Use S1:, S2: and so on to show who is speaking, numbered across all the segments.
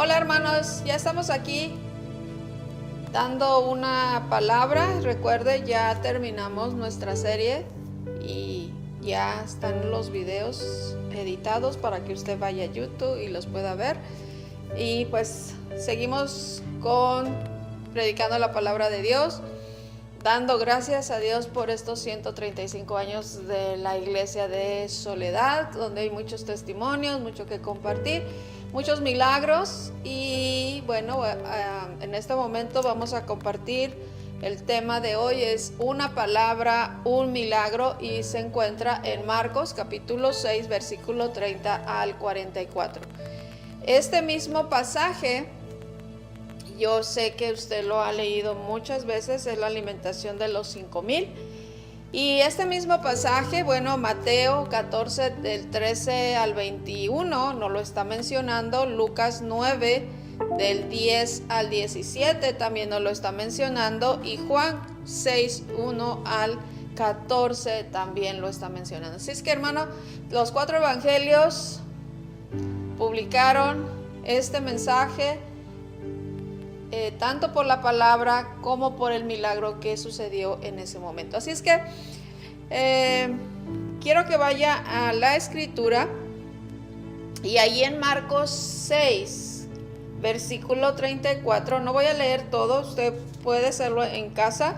S1: Hola hermanos, ya estamos aquí dando una palabra. Recuerde, ya terminamos nuestra serie y ya están los videos editados para que usted vaya a YouTube y los pueda ver. Y pues seguimos predicando la palabra de Dios, dando gracias a Dios por estos 135 años de la Iglesia de Soledad, donde hay muchos testimonios, mucho que compartir, muchos milagros. Y bueno, en este momento vamos a compartir el tema de hoy, es una palabra, un milagro, y se encuentra en Marcos capítulo 6 versículo 30 al 44. Este mismo pasaje, yo sé que usted lo ha leído muchas veces, es la alimentación de los 5,000. Y este mismo pasaje, bueno, Mateo 14 del 13 al 21 no lo está mencionando, Lucas 9 del 10 al 17 también no lo está mencionando, y Juan 6, 1 al 14 también lo está mencionando. Así es que, hermano, los 4 evangelios publicaron este mensaje, tanto por la palabra como por el milagro que sucedió en ese momento. Así es que quiero que vaya a la escritura, y ahí en Marcos 6 versículo 34, no voy a leer todo, usted puede hacerlo en casa.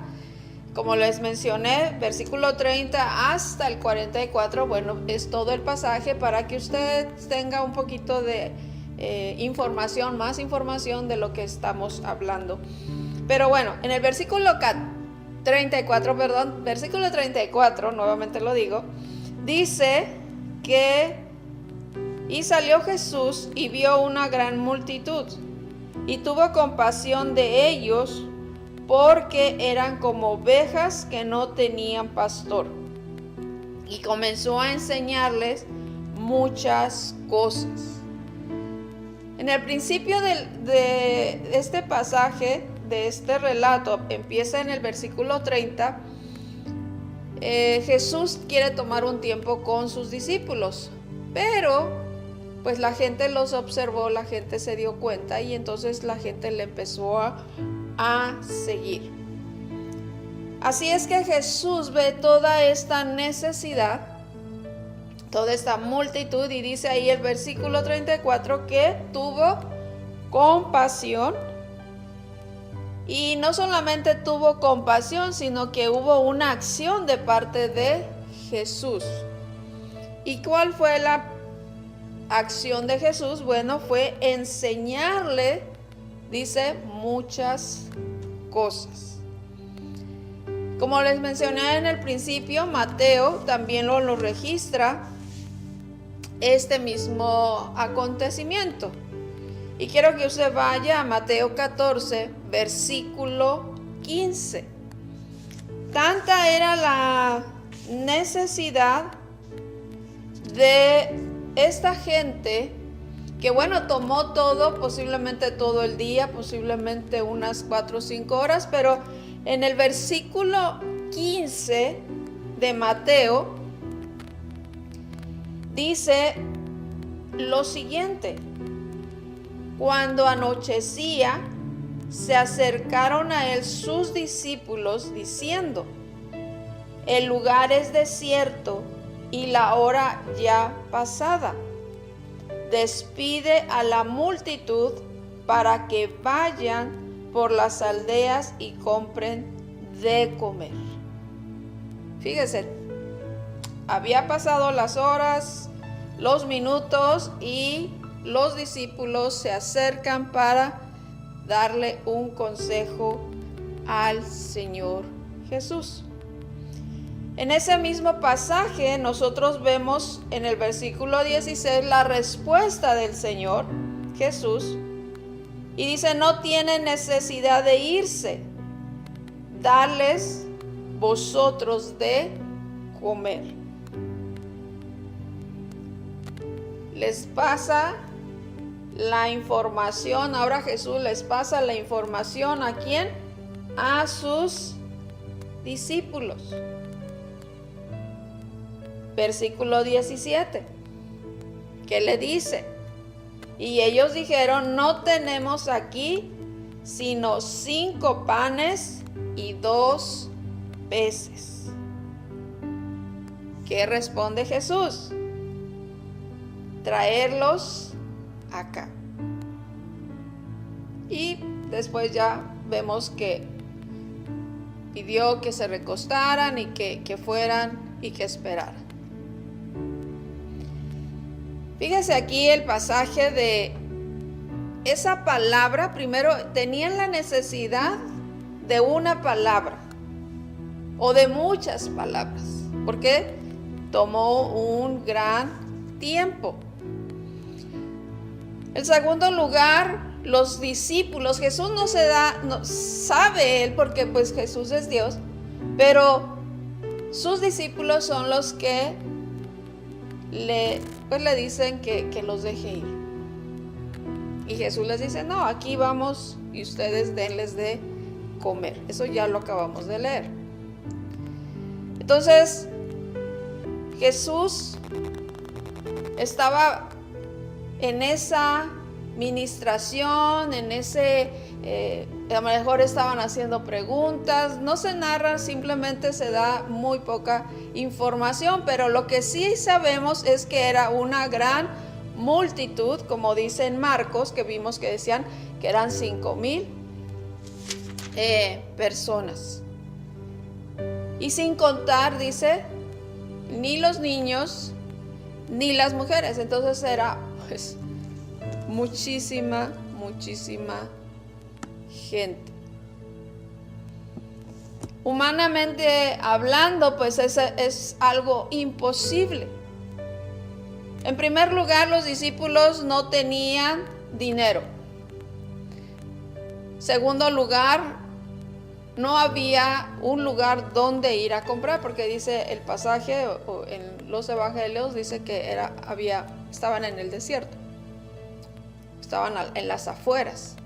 S1: Como les mencioné, versículo 30 hasta el 44, bueno, es todo el pasaje para que usted tenga un poquito de información, más información de lo que estamos hablando. Pero bueno, en el versículo 34, nuevamente lo digo, dice que: y salió Jesús y vio una gran multitud, y tuvo compasión de ellos, porque eran como ovejas que no tenían pastor, y comenzó a enseñarles muchas cosas. En el principio de este pasaje, de este relato, empieza en el versículo 30. Jesús quiere tomar un tiempo con sus discípulos, pero pues la gente los observó, la gente se dio cuenta, y entonces la gente le empezó a seguir. Así es que Jesús ve toda esta necesidad, toda esta multitud, y dice ahí el versículo 34 que tuvo compasión. Y no solamente tuvo compasión, sino que hubo una acción de parte de Jesús. ¿Y cuál fue la acción de Jesús? Bueno, fue enseñarle, dice, muchas cosas. Como les mencioné en el principio, Mateo también lo registra, este mismo acontecimiento. Y quiero que usted vaya a Mateo 14, versículo 15. Tanta era la necesidad de esta gente que, bueno, tomó todo, posiblemente todo el día, posiblemente unas 4 o 5 horas, pero en el versículo 15 de Mateo dice lo siguiente: cuando anochecía, se acercaron a él sus discípulos diciendo: el lugar es desierto y la hora ya pasada. Despide a la multitud para que vayan por las aldeas y compren de comer. Fíjese, había pasado las horas, los minutos, y los discípulos se acercan para darle un consejo al Señor Jesús. En ese mismo pasaje nosotros vemos en el versículo 16 la respuesta del Señor Jesús, y dice: no tienen necesidad de irse, darles vosotros de comer. Les pasa la información, ahora Jesús les pasa la información ¿a quién? A sus discípulos. Versículo 17, ¿qué le dice? Y ellos dijeron: no tenemos aquí sino 5 panes y 2 peces. ¿Qué responde Jesús? Traerlos acá. Y después ya vemos que pidió que se recostaran y que fueran y que esperaran. Fíjese aquí el pasaje de esa palabra. Primero tenían la necesidad de una palabra o de muchas palabras, porque tomó un gran tiempo. En segundo lugar, los discípulos. Jesús no sabe él, porque pues Jesús es Dios, pero sus discípulos son los que le dicen que los deje ir. Y Jesús les dice: no, aquí vamos y ustedes denles de comer. Eso ya lo acabamos de leer. Entonces, Jesús estaba en esa ministración, en ese, a lo mejor estaban haciendo preguntas. No se narra, simplemente se da muy poca información, pero lo que sí sabemos es que era una gran multitud, como dice en Marcos, que vimos que decían que eran 5,000 personas. Y sin contar, dice, ni los niños ni las mujeres. Entonces era pues muchísima gente. Humanamente hablando, pues es algo imposible. En primer lugar, los discípulos no tenían dinero. Segundo lugar, no había un lugar donde ir a comprar, porque dice el pasaje o en los evangelios, dice que estaban en el desierto, estaban en las afueras.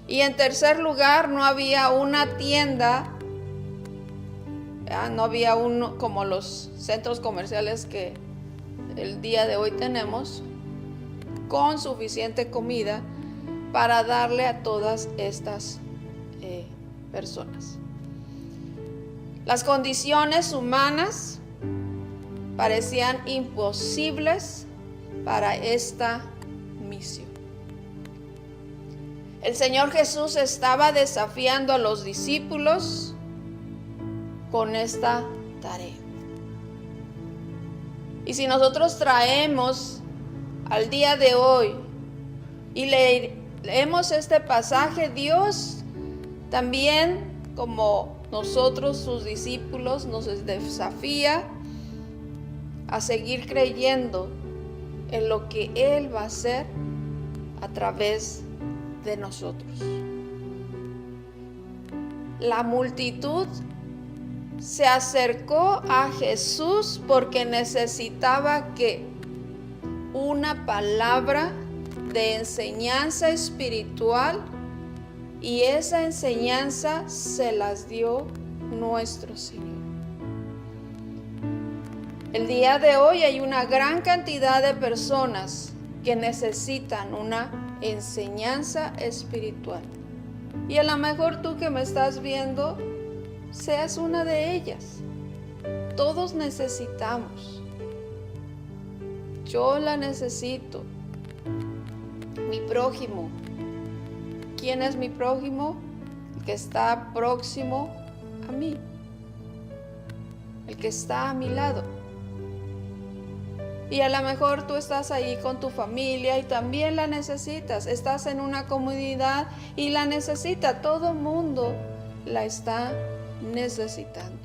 S1: Y en tercer lugar, no había una tienda, no había uno como los centros comerciales que el día de hoy tenemos, con suficiente comida para darle a todas estas personas. Las condiciones humanas parecían imposibles para esta misión. El Señor Jesús estaba desafiando a los discípulos con esta tarea. Y si nosotros traemos al día de hoy y leemos este pasaje, Dios también, como nosotros, sus discípulos, nos desafía a seguir creyendo en lo que Él va a hacer a través de nosotros. La multitud se acercó a Jesús porque necesitaba una palabra de enseñanza espiritual, y esa enseñanza se las dio nuestro Señor. El día de hoy hay una gran cantidad de personas que necesitan una enseñanza espiritual, y a lo mejor tú que me estás viendo seas una de ellas. Todos necesitamos. Yo la necesito. Mi prójimo. ¿Quién es mi prójimo? El que está próximo a mí, el que está a mi lado. Y a lo mejor tú estás ahí con tu familia y también la necesitas. Estás en una comunidad y la necesita. Todo mundo la está necesitando.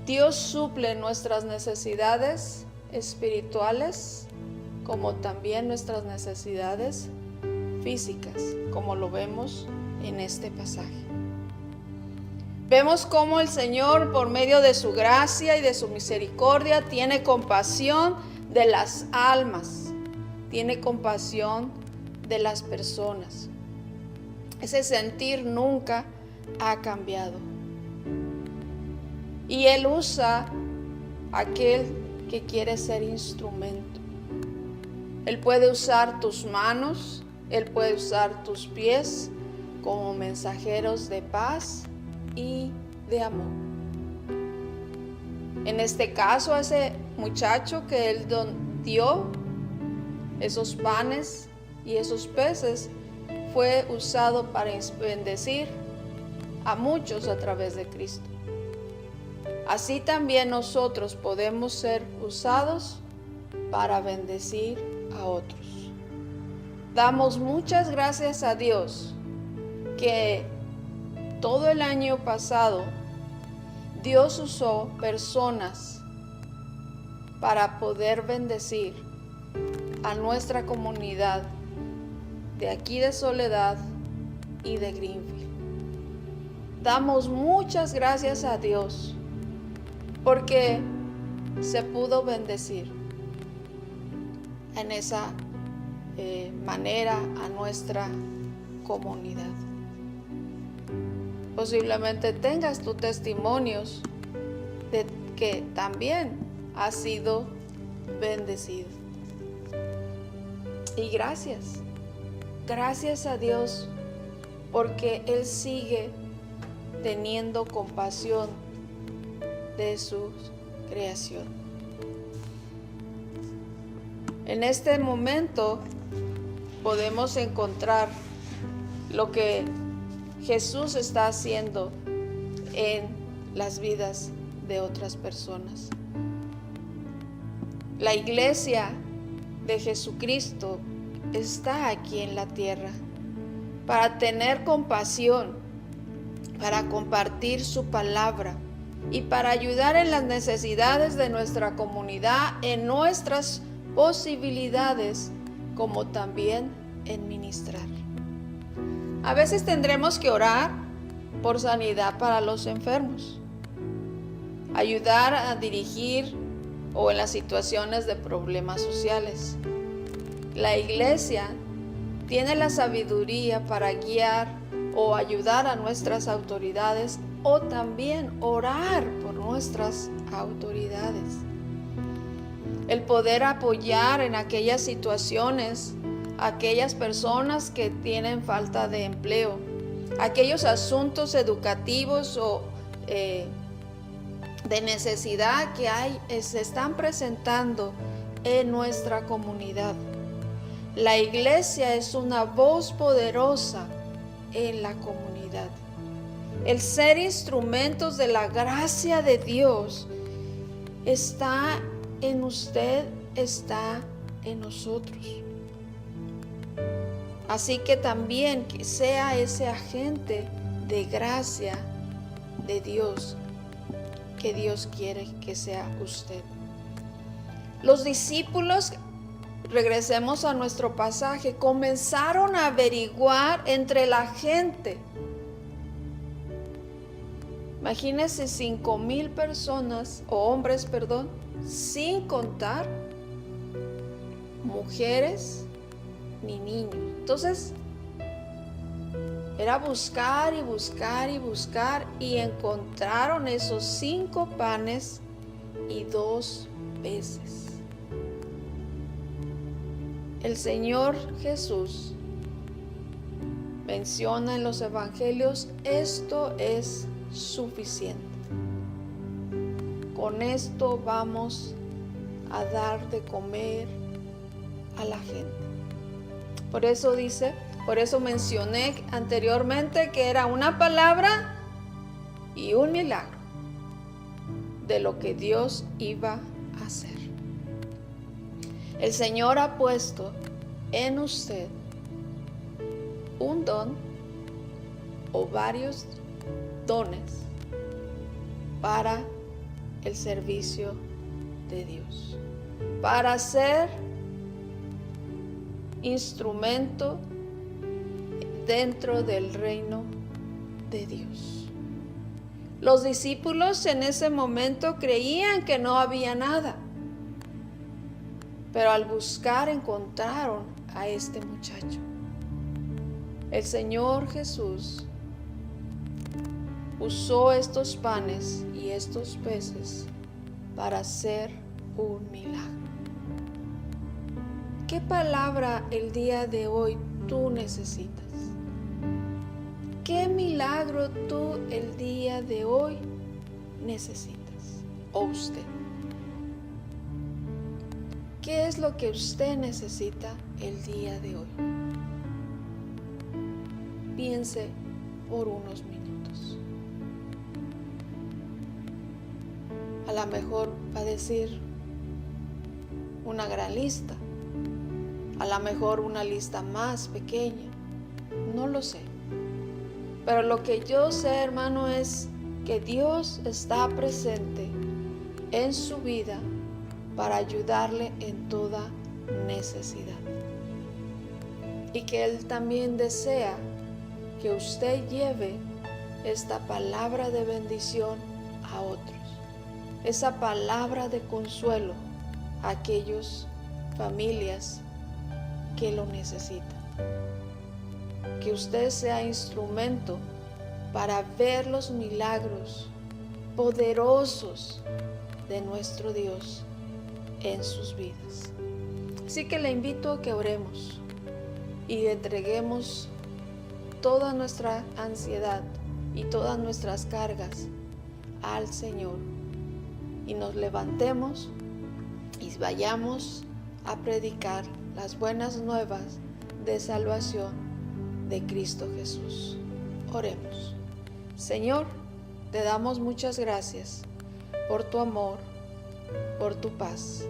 S1: Dios suple nuestras necesidades espirituales, como también nuestras necesidades físicas, como lo vemos en este pasaje. Vemos cómo el Señor, por medio de su gracia y de su misericordia, tiene compasión de las almas, tiene compasión de las personas. Ese sentir nunca ha cambiado. Y Él usa a aquel que quiere ser instrumento. Él puede usar tus manos, Él puede usar tus pies como mensajeros de paz y de amor. En este caso, a ese muchacho que Él dio esos panes y esos peces, fue usado para bendecir a muchos a través de Cristo. Así también nosotros podemos ser usados para bendecir a otros. Damos muchas gracias a Dios que todo el año pasado Dios usó personas para poder bendecir a nuestra comunidad de aquí de Soledad y de Greenfield. Damos muchas gracias a Dios porque se pudo bendecir en esa manera a nuestra comunidad. Posiblemente tengas tus testimonios de que también has sido bendecido. Y gracias a Dios, porque Él sigue teniendo compasión de su creación. En este momento podemos encontrar lo que Jesús está haciendo en las vidas de otras personas. La iglesia de Jesucristo está aquí en la tierra para tener compasión, para compartir su palabra y para ayudar en las necesidades de nuestra comunidad, en nuestras posibilidades, como también en ministrar. A veces tendremos que orar por sanidad para los enfermos, ayudar a dirigir o en las situaciones de problemas sociales. La iglesia tiene la sabiduría para guiar o ayudar a nuestras autoridades o también orar por nuestras autoridades. El poder apoyar en aquellas situaciones a aquellas personas que tienen falta de empleo, aquellos asuntos educativos o de necesidad que se están presentando en nuestra comunidad. La iglesia es una voz poderosa en la comunidad. El ser instrumentos de la gracia de Dios está en usted, está en nosotros. Así que también que sea ese agente de gracia de Dios que Dios quiere que sea usted. Los discípulos, regresemos a nuestro pasaje, comenzaron a averiguar entre la gente. Imagínense 5,000 personas, o hombres, sin contar mujeres ni niños. Entonces, era buscar y buscar y buscar, y encontraron esos 5 panes y 2 peces. El Señor Jesús menciona en los evangelios: esto es suficiente. Con esto vamos a dar de comer a la gente. Por eso mencioné anteriormente que era una palabra y un milagro de lo que Dios iba a hacer. El Señor ha puesto en usted un don o varios dones para el servicio de Dios, para ser instrumento dentro del reino de Dios. Los discípulos en ese momento creían que no había nada, pero al buscar encontraron a este muchacho. El Señor Jesús usó estos panes y estos peces para hacer un milagro. ¿qué palabra el día de hoy tú necesitas? ¿Qué milagro tú el día de hoy necesitas? ¿O usted? ¿Qué es lo que usted necesita el día de hoy? Piense por unos minutos. A lo mejor va a decir una gran lista, a lo mejor una lista más pequeña, no lo sé. Pero lo que yo sé, hermano, es que Dios está presente en su vida para ayudarle en toda necesidad. Y que Él también desea que usted lleve esta palabra de bendición a otros. Esa palabra de consuelo a aquellas familias que lo necesitan. Que usted sea instrumento para ver los milagros poderosos de nuestro Dios en sus vidas. Así que le invito a que oremos y entreguemos toda nuestra ansiedad y todas nuestras cargas al Señor y nos levantemos y vayamos a predicar las buenas nuevas de salvación de Cristo Jesús. Oremos. Señor, te damos muchas gracias por tu amor, por tu paz.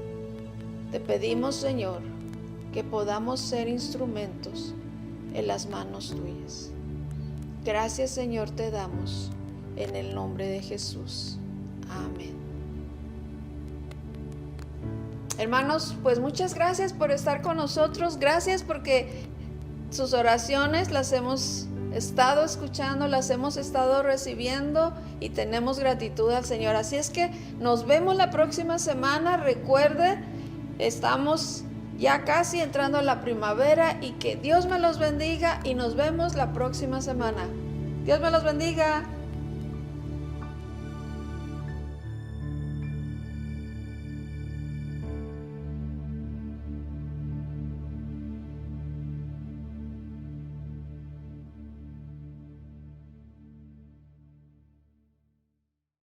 S1: Te pedimos, Señor, que podamos ser instrumentos en las manos tuyas. Gracias, Señor, te damos en el nombre de Jesús. Amén. Hermanos, pues muchas gracias por estar con nosotros. Gracias porque sus oraciones las hemos estado escuchando, las hemos estado recibiendo y tenemos gratitud al Señor. Así es que nos vemos la próxima semana. Recuerde, estamos ya casi entrando a la primavera y que Dios me los bendiga y nos vemos la próxima semana. Dios me los bendiga.